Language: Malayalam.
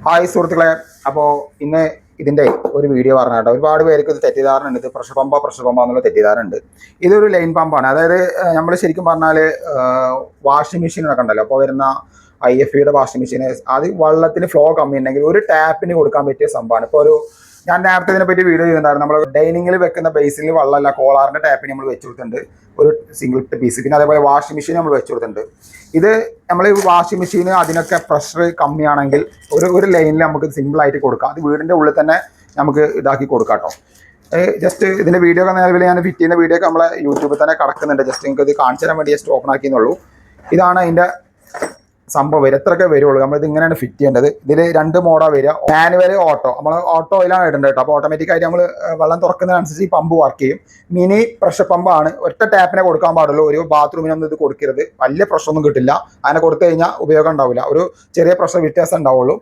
ഹായ് സുഹൃത്തുക്കളെ, അപ്പോൾ ഇന്ന് ഇതിൻ്റെ ഒരു വീഡിയോ പറഞ്ഞാട്ടോ. ഒരുപാട് പേർക്ക് ഇത് തെറ്റിദ്ധാരണ ഉണ്ട്. ഇത് പ്രഷർ പമ്പ എന്നുള്ള തെറ്റിദ്ധാരണ ഉണ്ട്. ഇതൊരു ലൈൻ പമ്പാണ്. അതായത് നമ്മൾ ശരിക്കും പറഞ്ഞാൽ വാഷിംഗ് മെഷീനൊക്കെ ഉണ്ടല്ലോ, അപ്പോൾ വരുന്ന IFBയുടെ വാഷിംഗ് മെഷീൻ അത് വെള്ളത്തിന് ഫ്ലോ കമ്മി ഉണ്ടെങ്കിൽ ഒരു ടാപ്പിന് കൊടുക്കാൻ പറ്റിയ സംഭവമാണ്. ഇപ്പോൾ ഞാൻ നേരത്തെ ഇതിനെപ്പറ്റി വീഡിയോ ചെയ്തിട്ടുണ്ടായിരുന്നു. നമ്മൾ ഡൈനിങ്ങിൽ വെക്കുന്ന ബേസിൽ വെള്ളമല്ല, കോളാറിൻ്റെ ടാപ്പിന് നമ്മൾ വെച്ച് കൊടുത്തിട്ടുണ്ട്, ഒരു സിംഗിൾ പീസ്. പിന്നെ അതേപോലെ വാഷിംഗ് മെഷീൻ നമ്മൾ വെച്ച് കൊടുത്തിട്ടുണ്ട്. ഇത് നമ്മൾ വാഷിംഗ് മെഷീൻ അതിനൊക്കെ പ്രഷർ കമ്മിയാണെങ്കിൽ ഒരു ലൈനിൽ നമുക്ക് സിമ്പിളായിട്ട് കൊടുക്കാം. അത് വീടിൻ്റെ ഉള്ളിൽ തന്നെ നമുക്ക് ഇതാക്കി കൊടുക്കാം കേട്ടോ. ജസ്റ്റ് ഇതിൻ്റെ വീഡിയോ ഒക്കെ നിലവിൽ ഞാൻ ഫിറ്റ് ചെയ്യുന്ന വീഡിയോ ഒക്കെ നമ്മളെ യൂട്യൂബിൽ തന്നെ കിടക്കുന്നുണ്ട്. ജസ്റ്റ് നിങ്ങൾക്ക് ഇത് കാണിച്ചു തരാൻ വേണ്ടി ജസ്റ്റ് ഓപ്പൺ ആക്കിയെന്നുള്ളൂ. ഇതാണ് അതിൻ്റെ സംഭവം. എത്രയൊക്കെ വരുള്ളൂ. നമ്മളിത് ഇങ്ങനെയാണ് ഫിറ്റ് ചെയ്യേണ്ടത്. ഇതിൽ 2 മോഡാണ് വരിക, മാനുവൽ, ഓട്ടോ. നമ്മൾ ഓട്ടോ ഓയിലാണ് ഇടേണ്ടത് കേട്ടോ. അപ്പോൾ ഓട്ടോമാറ്റിക്കായിട്ട് നമ്മൾ വെള്ളം തുറക്കുന്നതിനനുസരിച്ച് ഈ പമ്പ് വർക്ക് ചെയ്യും. മിനി പ്രഷർ പമ്പാണ്. ഒറ്റ ടാപ്പിനെ കൊടുക്കാൻ പാടുള്ളൂ. ഒരു ബാത്റൂമിനൊന്നും ഇത് കൊടുക്കരുത്. വലിയ പ്രഷറൊന്നും കിട്ടില്ല. അതിനെ കൊടുത്തു കഴിഞ്ഞാൽ ഉപയോഗം ഉണ്ടാവില്ല. ഒരു ചെറിയ പ്രഷർ വ്യത്യാസം ഉണ്ടാവുള്ളൂ.